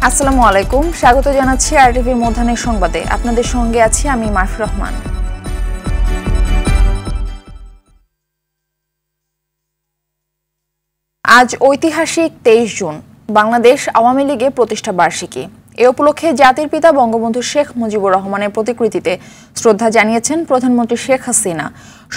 আসসালামু আলাইকুম, স্বাগত জানাচ্ছি আরটিভির মধ্যাহ্নের সংবাদে। আপনাদের সঙ্গে আছি আমি মারফি রহমান। আজ ঐতিহাসিক 23 জুন, বাংলাদেশ আওয়ামী লীগের প্রতিষ্ঠা বার্ষিকী। এ উপলক্ষে জাতির পিতা বঙ্গবন্ধু শেখ মুজিবুর রহমানের প্রতিকৃতিতে শ্রদ্ধা জানিয়েছেন প্রধানমন্ত্রী শেখ হাসিনা।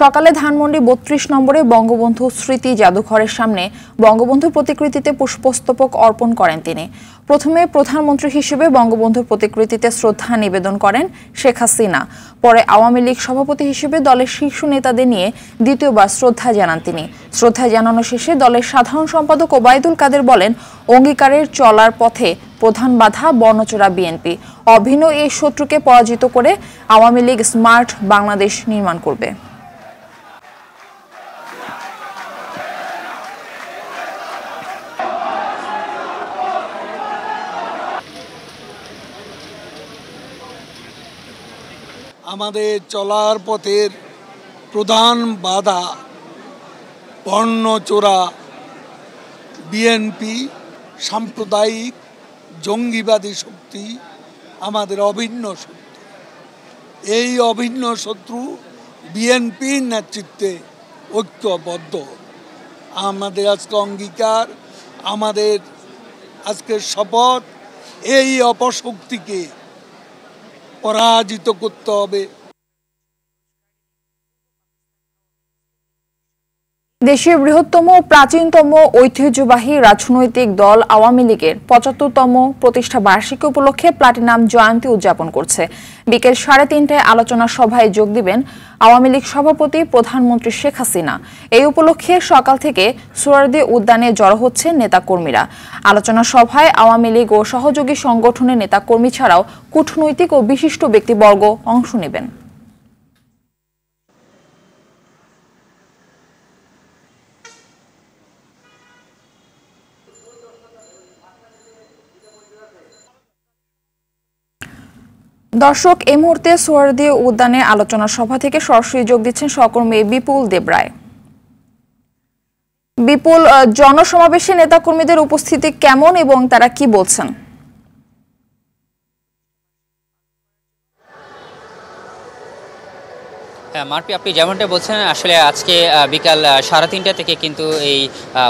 সকালে ধানমন্ডি 32 নম্বরে বঙ্গবন্ধু স্মৃতি জাদুঘরের সামনে বঙ্গবন্ধুর প্রতিকৃতিতে পুষ্পস্তবক অর্পণ করেন তিনি। প্রথমে প্রধানমন্ত্রী হিসেবে বঙ্গবন্ধুর প্রতিকৃতিতে শ্রদ্ধা নিবেদন করেন শেখ হাসিনা। পরে আওয়ামী লীগ সভাপতি হিসেবে দলের শীর্ষ নেতাদের নিয়ে দ্বিতীয়বার শ্রদ্ধা জানান তিনি। শ্রদ্ধা জানানো শেষে দলের সাধারণ সম্পাদক ওবায়দুল কাদের বলেন, অঙ্গীকারের চলার পথে প্রধান বাধা বর্ণচোরা বিএনপি। অভিন্ন এই শত্রুকে পরাজিত করে আওয়ামী লীগ স্মার্ট বাংলাদেশ নির্মাণ করবে। আমাদের চলার পথের প্রধান বাধা বর্ণচোরা বিএনপি, সাম্প্রদায়িক জঙ্গিবাদী শক্তি আমাদের অভিন্ন শত্রু। এই অভিন্ন শত্রু বিএনপির নেতৃত্বে ঐক্যবদ্ধ। আমাদের আজকে অঙ্গীকার, আমাদের আজকের শপথ, এই অপশক্তিকে পরাজিত করতে হবে। দেশের বৃহত্তম প্রাচীনতম ঐতিহ্যবাহী রাজনৈতিক দল আওয়ামী লীগের ৭৫তম প্রতিষ্ঠা বার্ষিকী উপলক্ষে প্লাটিনাম জয়ন্তী উদযাপন করছে। বিকেল ৩:৩০টায় আলোচনা সভায় যোগ দিবেন আওয়ামী লীগ সভাপতি প্রধানমন্ত্রী শেখ হাসিনা। এই উপলক্ষে সকাল থেকে সোহরাওয়ার্দী উদ্যানে জড়ো হচ্ছেন নেতাকর্মীরা। আলোচনা সভায় আওয়ামী লীগ ও সহযোগী সংগঠনের নেতাকর্মী ছাড়াও কূটনৈতিক ও বিশিষ্ট ব্যক্তিবর্গ অংশ নেবেন। দর্শক, এই মুহূর্তে সোহরাওয়ার্দী উদ্যানে আলোচনা সভা থেকে সরাসরি যোগ দিচ্ছেন সহকর্মী বিপুল দেবরায়। বিপুল, জনসমাবেশে নেতাকর্মীদের উপস্থিতি কেমন এবং তারা কি বলছেন? মারপি, আপনি যেমনটা বলছেন, আসলে আজকে বিকাল 3:30 থেকে কিন্তু এই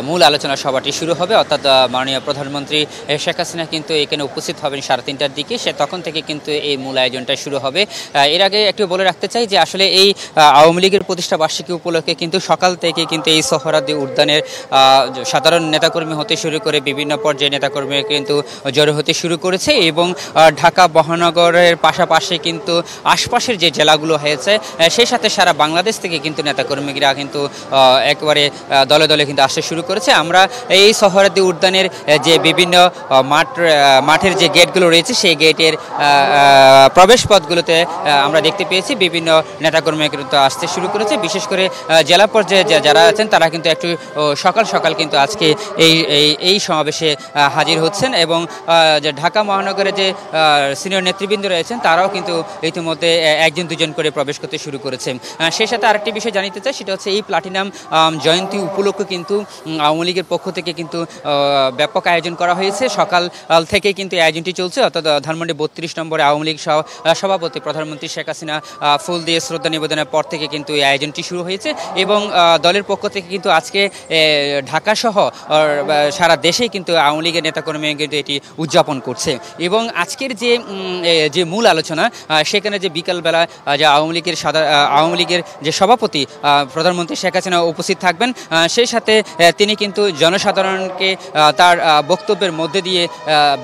মূল আলোচনা সভাটি শুরু হবে। অর্থাৎ মাননীয় প্রধানমন্ত্রী শেখ হাসিনা কিন্তু এখানে উপস্থিত হবেন 3:30টার দিকে। সে তখন থেকে কিন্তু এই মূল আয়োজনটা শুরু হবে। এর আগে একটু বলে রাখতে চাই যে আসলে এই আওয়ামী লীগের প্রতিষ্ঠা বার্ষিকী উপলক্ষে কিন্তু সকাল থেকে কিন্তু এই সোহরাওয়ার্দী উদ্যানের সাধারণ নেতাকর্মী হতে শুরু করে বিভিন্ন পর্যায়ে নেতাকর্মী কিন্তু জড়ো হতে শুরু করেছে এবং ঢাকা মহানগরের পাশাপাশি কিন্তু আশপাশের যে জেলাগুলো হয়েছে সেই সাথে সারা বাংলাদেশ থেকে কিন্তু নেতাকর্মীরা কিন্তু একেবারে দলে দলে কিন্তু আসতে শুরু করেছে। আমরা এই সোহরাওয়ার্দী উদ্যানের যে বিভিন্ন মাঠের যে গেটগুলো রয়েছে সেই গেটের প্রবেশ পথগুলোতে আমরা দেখতে পেয়েছি বিভিন্ন নেতাকর্মী কিন্তু আসতে শুরু করেছে। বিশেষ করে জেলা পর্যায়ে যারা আছেন তারা কিন্তু একটু সকাল সকাল কিন্তু আজকে এই সমাবেশে হাজির হচ্ছেন এবং ঢাকা মহানগরে যে সিনিয়র নেতৃবৃন্দ রয়েছেন তারাও কিন্তু ইতিমধ্যে একজন দুজন করে প্রবেশ করতে শুরু করেছে। সেই সাথে আরেকটি বিষয় জানিতে চাই, সেটা হচ্ছে এই প্লাটিনাম জয়ন্তী উপলক্ষে কিন্তু আওয়ামী লীগের পক্ষ থেকে কিন্তু ব্যাপক আয়োজন করা হয়েছে। সকাল থেকে কিন্তু এই আয়োজনটি চলছে। অর্থাৎ ধানমন্ডি 32 নম্বরে আওয়ামী লীগ সভাপতি প্রধানমন্ত্রী শেখ হাসিনা ফুল দিয়ে শ্রদ্ধা নিবেদনের পর থেকে কিন্তু এই আয়োজনটি শুরু হয়েছে এবং দলের পক্ষ থেকে কিন্তু আজকে ঢাকা সহ সারা দেশেই কিন্তু আওয়ামী লীগের নেতাকর্মী কিন্তু এটি উদযাপন করছে এবং আজকের যে মূল আলোচনা সেখানে যে বিকালবেলা যে আওয়ামী লীগের যে সভাপতি প্রধানমন্ত্রী শেখ হাসিনা উপস্থিত থাকবেন, সেই সাথে তিনি কিন্তু জনসাধারণকে তার বক্তব্যের মধ্যে দিয়ে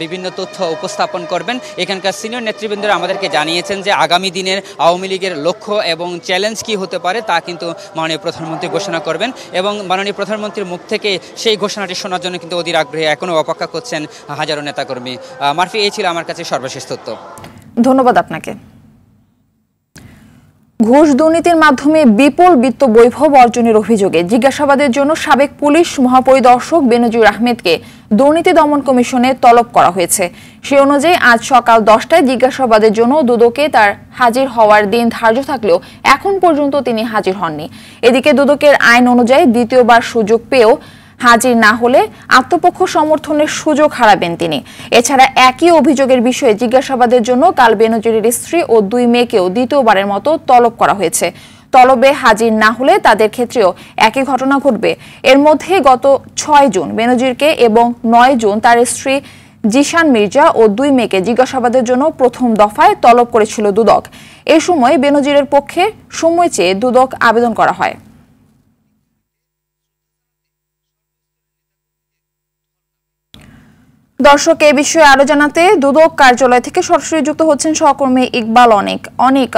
বিভিন্ন তথ্য উপস্থাপন করবেন। এখানকার সিনিয়র নেতৃবৃন্দরা আমাদেরকে জানিয়েছেন যে আগামী দিনের আওয়ামী লীগের লক্ষ্য এবং চ্যালেঞ্জ কি হতে পারে তা কিন্তু মাননীয় প্রধানমন্ত্রী ঘোষণা করবেন এবং মাননীয় প্রধানমন্ত্রীর মুখ থেকে সেই ঘোষণাটি শোনার জন্য কিন্তু অধীর আগ্রহে এখনও অপেক্ষা করছেন হাজারো নেতাকর্মী। মারফি, এই ছিল আমার কাছে সর্বশেষ তথ্য। ধন্যবাদ আপনাকে। ঘুষ দুর্নীতির মাধ্যমে বিপুল বিত্ত বৈভব অর্জনের অভিযোগে জিজ্ঞাসাবাদের জন্য সাবেক পুলিশ মহাপরিদর্শক বেনজির আহমেদকে দুর্নীতি দমন কমিশনে তলব করা হয়েছে। সে অনুযায়ী আজ সকাল 10টায় জিজ্ঞাসাবাদের জন্য দুদকে তার হাজির হওয়ার দিন ধার্য থাকলেও এখন পর্যন্ত তিনি হাজির হননি। এদিকে দুদকের আইন অনুযায়ী দ্বিতীয়বার সুযোগ পেয়েও হাজির না হলে আত্মপক্ষ সমর্থনের সুযোগ হারাবেন তিনি। এছাড়া একই অভিযোগের বিষয়ে জিজ্ঞাসাবাদের জন্য কাল বেনজিরের স্ত্রী ও 2 মেয়েকেও দ্বিতীয়বারের মতো তলব করা হয়েছে। তলবে হাজির না হলে তাদের ক্ষেত্রেও একই ঘটনা ঘটবে। এর মধ্যে গত 6 জুন বেনজিরকে এবং 9 জুন তার স্ত্রী জিশান মির্জা ও 2 মেয়েকে জিজ্ঞাসাবাদের জন্য প্রথম দফায় তলব করেছিল দুদক। এই সময় বেনজিরের পক্ষে সময় চেয়ে দুদক আবেদন করা হয়। দর্শক, এই বিষয়ে আরো জানাতে দুদক কার্যালয় থেকে সরাসরি যুক্ত হচ্ছেন সহকর্মী ইকবাল অনেক।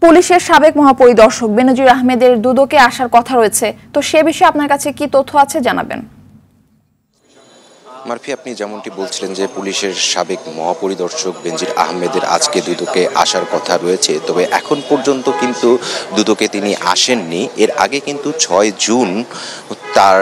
পুলিশের সাবেক মহাপরিদর্শক বেনজির আহমেদের দুদকে আসার কথা রয়েছে, তো সে বিষয়ে আপনার কাছে কি তথ্য আছে জানাবেন। মারফি, আপনি যেমনটি বলছিলেন যে পুলিশের সাবেক মহাপরিদর্শক বেনজির আহমেদের আজকে দুদকে আসার কথা রয়েছে, তবে এখন পর্যন্ত কিন্তু দুদকে তিনি আসেননি। এর আগে কিন্তু 6 জুন তার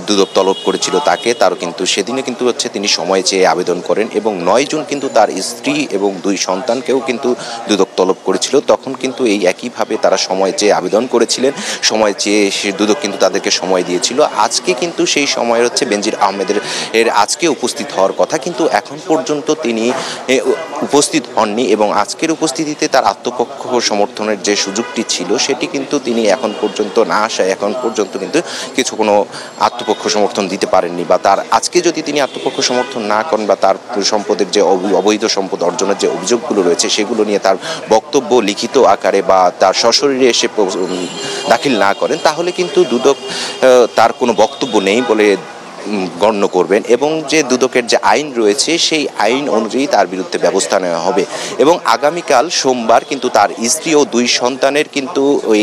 দুদক তলব করেছিল তাকে, তারও কিন্তু সেদিনে কিন্তু তিনি সময় চেয়ে আবেদন করেন এবং 9 জুন কিন্তু তার স্ত্রী এবং 2 সন্তানকেও কিন্তু দুদক তলব করেছিল। তখন কিন্তু এই একইভাবে তারা সময় চেয়ে আবেদন করেছিলেন, সময় চেয়ে দুদক কিন্তু তাদেরকে সময় দিয়েছিল। আজকে কিন্তু সেই সময় বেনজির আহমেদের আজকে উপস্থিত হওয়ার কথা, কিন্তু এখন পর্যন্ত তিনি উপস্থিত হননি এবং আজকের উপস্থিতিতে তার আত্মপক্ষ সমর্থনের যে সুযোগটি ছিল সেটি কিন্তু তিনি এখন পর্যন্ত না আসায় এখন পর্যন্ত কিন্তু কোনো আত্মপক্ষ সমর্থন দিতে পারেননি। বা তার আজকে যদি তিনি আত্মপক্ষ সমর্থন না করেন বা তার সম্পদের যে অবৈধ সম্পদ অর্জনের যে অভিযোগগুলো রয়েছে সেগুলো নিয়ে তার বক্তব্য লিখিত আকারে বা তার সশরীরে এসে দাখিল না করেন, তাহলে কিন্তু দুদক তার কোনো বক্তব্য নেই বলে গণ্য করবেন এবং যে দুদকের যে আইন রয়েছে সেই আইন অনুযায়ী তার বিরুদ্ধে ব্যবস্থা নেওয়া হবে। এবং আগামীকাল সোমবার কিন্তু তার স্ত্রী ও 2 সন্তানের কিন্তু ওই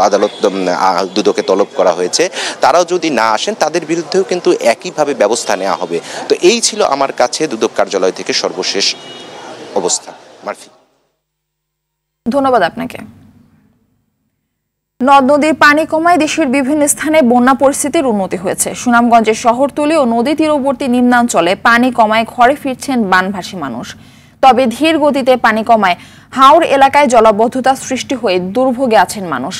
আদালত দুদকে তলব করা হয়েছে, তারাও যদি না আসেন তাদের বিরুদ্ধেও কিন্তু একইভাবে ব্যবস্থা নেওয়া হবে। তো এই ছিল আমার কাছে দুদক কার্যালয় থেকে সর্বশেষ অবস্থা। মারফি, ধন্যবাদ আপনাকে। নদ নদীর পানি কমায় দেশের বিভিন্ন স্থানে বন্যা পরিস্থিতির উন্নতি হয়েছে। সুনামগঞ্জের শহরতলি ও নদী তীরবর্তী নিম্নাঞ্চলে পানি কমায় ঘরে ফিরছেন বানভাসী মানুষ। তবে ধীর গতিতে পানি কমায় হাওর এলাকায় জলাবদ্ধতা সৃষ্টি হয়ে দুর্ভোগে আছেন মানুষ।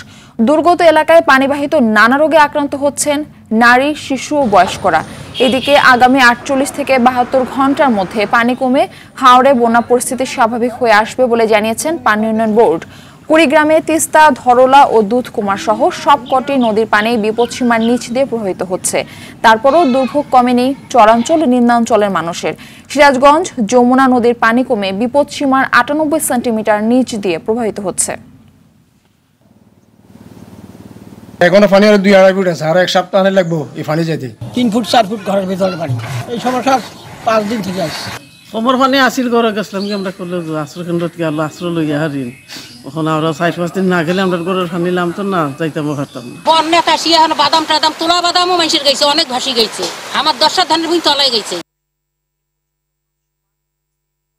দুর্গত এলাকায় পানিবাহিত নানা রোগে আক্রান্ত হচ্ছেন নারী, শিশু ও বয়স্করা। এদিকে আগামী 48 থেকে 72 ঘন্টার মধ্যে পানি কমে হাওরে বন্যা পরিস্থিতি স্বাভাবিক হয়ে আসবে বলে জানিয়েছেন পানি উন্নয়ন বোর্ড। কুড়িগ্রামে তিস্তা, ধরলা ও দুধকুমার সহ সবকটি নদীর পানি বিপদসীমার নিচ দিয়ে প্রবাহিত হচ্ছে। তারপরও দুর্ভোগ কমেনি চরাঞ্চল ও নিম্নাঞ্চলের মানুষের। সিরাজগঞ্জ যমুনা নদীর পানি কমে বিপদসীমার 98 সেন্টিমিটার নিচ দিয়ে প্রবাহিত হচ্ছে। এখনো পানি আর 2-2.5 ফুট আছে, আর 1 সপ্তাহ লাগবো এই পানি যেতে। 3 ফুট 4 ফুট ঘরের ভিতরে পানি। এই সমস্যা 5 দিন থেকে আসছে। সমর পানি আসিল ঘরে গেছিলাম কি আমরা করলে আশ্রয় কেন্দ্র গেল, আশ্রয় লইয়া হারিন। ওখানে আমরা 4-5 দিন না গেলে আমরা ঘরের পানি নামতো না, যাইতাম পারতাম না। বন্যা কাশি এখন বাদাম টাদাম তোলা বাদামও মানুষের গেছে, অনেক ভাসি গেছে। আমার 10 ধানের ভূমি তলায় গেছে।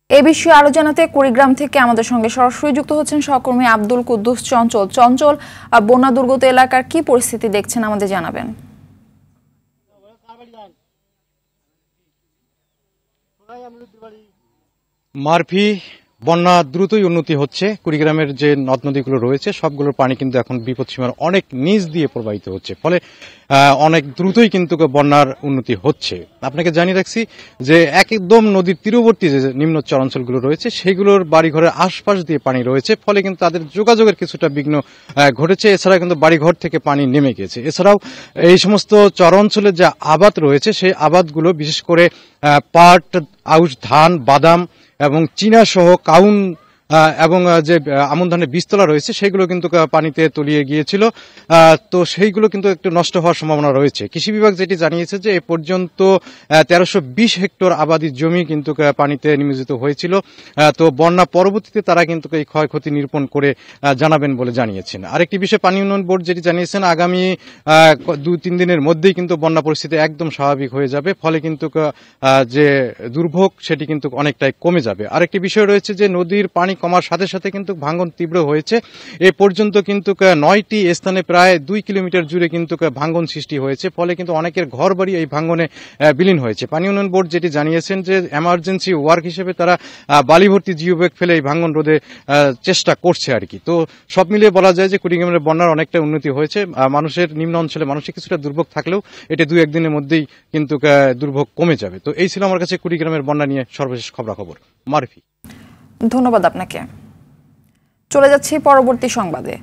এ বিষয়ে আরো জানাতে কুড়িগ্রাম থেকে আমাদের সঙ্গে সরাসরি যুক্ত হচ্ছেন সহকর্মী আব্দুল কুদ্দুস চঞ্চল। বন্যা দুর্গত এলাকার কি পরিস্থিতি দেখছেন আমাদের জানাবেন। মারফি, বন্যা দ্রুতই উন্নতি হচ্ছে। কুড়িগ্রামের যে নদ নদীগুলো রয়েছে সবগুলোর পানি কিন্তু এখন বিপদসীমার অনেক নিচ দিয়ে প্রবাহিত হচ্ছে, ফলে অনেক দ্রুতই কিন্তু বন্যার উন্নতি হচ্ছে। আপনাকে জানিয়ে রাখছি যে একদম নদীর তীরবর্তী যে নিম্নোচ্চ অঞ্চলগুলো রয়েছে সেগুলোর বাড়িঘরের আশপাশ দিয়ে পানি রয়েছে, ফলে কিন্তু তাদের যোগাযোগের কিছুটা বিঘ্ন ঘটেছে। এছাড়া কিন্তু বাড়িঘর থেকে পানি নেমে গেছে। এছাড়াও এই সমস্ত চরাঞ্চলের যে আবাদ রয়েছে সেই আবাদগুলো বিশেষ করে পাট, আউশ ধান, বাদাম এবং চীনা সহ কাউন এবং যে আমন ধানের বীজতলা রয়েছে সেগুলো কিন্তু পানিতে তলিয়ে গিয়েছিল। তো সেইগুলো কিন্তু একটু নষ্ট হওয়ার সম্ভাবনা রয়েছে। কৃষি বিভাগ যেটি জানিয়েছে যে এ পর্যন্ত 1320 হেক্টর আবাদি জমি কিন্তু পানিতে নিমজ্জিত হয়েছিল। তো বন্যা পরবর্তীতে তারা কিন্তু এই ক্ষয়ক্ষতি নিরূপণ করে জানাবেন বলে জানিয়েছেন। আরেকটি বিষয় পানি উন্নয়ন বোর্ড যেটি জানিয়েছেন আগামী 2-3 দিনের মধ্যেই কিন্তু বন্যা পরিস্থিতি একদম স্বাভাবিক হয়ে যাবে, ফলে কিন্তু যে দুর্ভোগ সেটি কিন্তু অনেকটাই কমে যাবে। আরেকটি বিষয় রয়েছে যে নদীর পানি কমার সাথে সাথে কিন্তু ভাঙন তীব্র হয়েছে। এ পর্যন্ত কিন্তু 9টি স্থানে প্রায় 2 কিলোমিটার জুড়ে কিন্তু ভাঙন সৃষ্টি হয়েছে, ফলে কিন্তু অনেকের ঘর বাড়ি এই ভাঙনে বিলীন হয়েছে। পানি উন্নয়ন বোর্ড যেটি জানিয়েছেন যে এমার্জেন্সি ওয়ার্ক হিসেবে তারা বালি ভর্তি জিও ব্যাগ ফেলে এই ভাঙন রোধে চেষ্টা করছে আর কি। তো সব মিলিয়ে বলা যায় যে কুড়িগ্রামের বন্যার অনেকটা উন্নতি হয়েছে। মানুষের নিম্ন অঞ্চলে মানুষের কিছুটা দুর্ভোগ থাকলেও এটা 2-1 দিনের মধ্যেই কিন্তু দুর্ভোগ কমে যাবে। তো এই ছিল আমার কাছে কুড়িগ্রামের বন্যা নিয়ে সর্বশেষ খবরাখবর। মারফি, ধন্যবাদ আপনাকে। চলে যাচ্ছি পরবর্তী সংবাদে।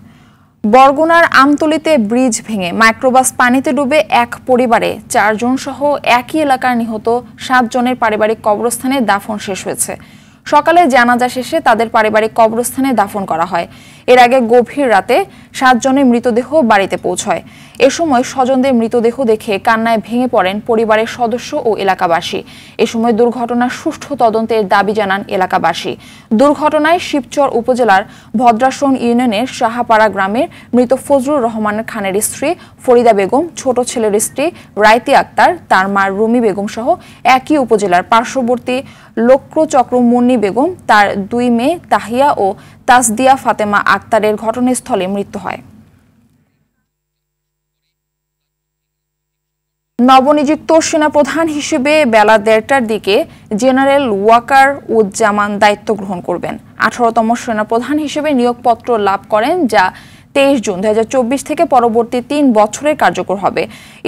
বরগুনার আমতলীতে ব্রিজ ভেঙে মাইক্রোবাস পানিতে ডুবে এক পরিবারে 4 জন সহ একই এলাকার নিহত 7 জনের পারিবারিক কবরস্থানে দাফন শেষ হয়েছে। সকালে জানাজা শেষে তাদের পারিবারিক কবরস্থানে দাফন করা হয়। এর আগে গভীর রাতে 7 জনের মৃতদেহ বাড়িতে পৌঁছয়। এ সময় স্বজনদের মৃতদেহ দেখে কান্নায় ভেঙে পড়েন পরিবারের সদস্য ও এলাকাবাসী। এ সময় দুর্ঘটনার সুষ্ঠু তদন্তের দাবি জানান এলাকাবাসী। দুর্ঘটনায় শিবচর উপজেলার ভদ্রাসন ইউনিয়নের সাহাপাড়া গ্রামের মৃত ফজলুর রহমান খানের স্ত্রী ফরিদা বেগম, ছোট ছেলের স্ত্রী রাইতি আক্তার, তার মা রুমি বেগম সহ একই উপজেলার পার্শ্ববর্তী লোক্রচক্র মুন্নি বেগম, তার 2 মেয়ে তাহিয়া ও তাসদিয়া ফাতেমা আক্তারের ঘটনাস্থলে মৃত্যু হয়। নবনিযুক্ত সেনাপ্রধান হিসেবে বেলা 1:30টার দিকে জেনারেল ওয়াকার উজ্জামান দায়িত্ব গ্রহণ করবেন। 18তম সেনাপ্রধান হিসেবে নিয়োগপত্র লাভ করেন, যা 23 জুন 2024 থেকে পরবর্তী 3 বছরের কার্যকর হবে।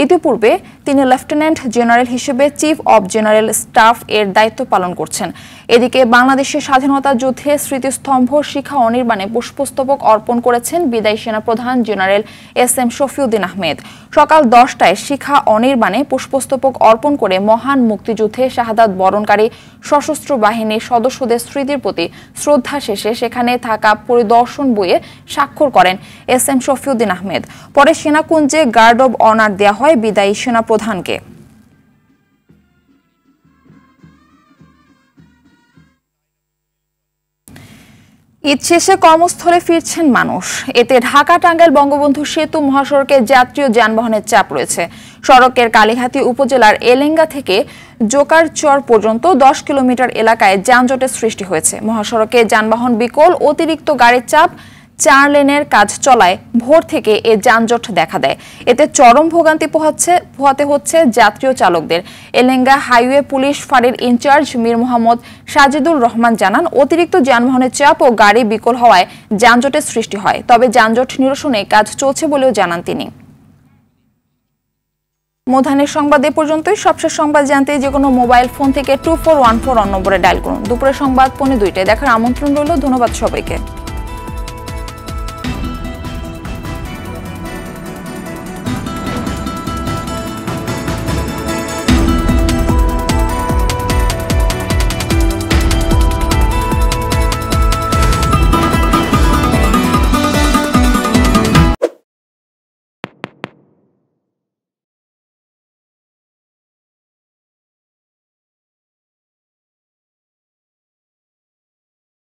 ইতিপূর্বে তিনি লেফটেন্যান্ট জেনারেল হিসেবে চিফ অব জেনারেল স্টাফ এর দায়িত্ব পালন করছেন। এদিকে বাংলাদেশের স্বাধীনতা যুদ্ধে স্মৃতিস্তম্ভ শিখা অনির্বাণে পুষ্পস্তবক অর্পণ করেছেন বিদায়ী সেনাপ্রধান জেনারেল SM শফিউদ্দিন আহমেদ। সকাল 10টায় শিখা অনির্বাণে পুষ্পস্তবক অর্পণ করে মহান মুক্তিযুদ্ধে শাহাদাত বরণকারী সশস্ত্র বাহিনীর সদস্যদের স্মৃতির প্রতি শ্রদ্ধা শেষে সেখানে থাকা পরিদর্শন বইয়ে স্বাক্ষর করেন SM শফিউদ্দিন আহমেদ। পরে সেনাকুঞ্জে গার্ড অব অনার দেওয়া হয় বিদায়ী সেনাপ্রধানকে। ঈদ শেষে কর্মস্থলে ফিরছেন মানুষ। এতে ঢাকা টাঙ্গাইল বঙ্গবন্ধু সেতু মহাসড়কে যাত্রী যানবাহনের চাপ রয়েছে। সড়কের কালীহাতী উপজেলার এলেঙ্গা থেকে জোকারচর পর্যন্ত 10 কিলোমিটার এলাকায় যানজটের সৃষ্টি হয়েছে। মহাসড়কে যানবাহন বিকল, অতিরিক্ত গাড়ির চাপ, 4 লেনের কাজ চলায় ভোর থেকে এ যানজট দেখা দেয়। এতে চরম ভোগান্তি পোহাতে হচ্ছে যাত্রী ও চালকদের। এলেঙ্গা হাইওয়ে পুলিশ ফাঁড়ির ইনচার্জ মীর মোহাম্মদ সাজিদুর রহমান জানান, অতিরিক্ত যানবাহনের চাপ ও গাড়ি বিকল হওয়ায় যানজটের সৃষ্টি হয়। তবে যানজট নিরসনে কাজ চলছে বলেও জানান তিনি। মধ্যাহ্নের সংবাদ এ পর্যন্তই। সবশেষ সংবাদ জানতে যে কোনো মোবাইল ফোন থেকে 2414 নম্বরে ডায়াল করুন। দুপুরের সংবাদ 2:45 দেখার আমন্ত্রণ রইল। ধন্যবাদ সবাইকে।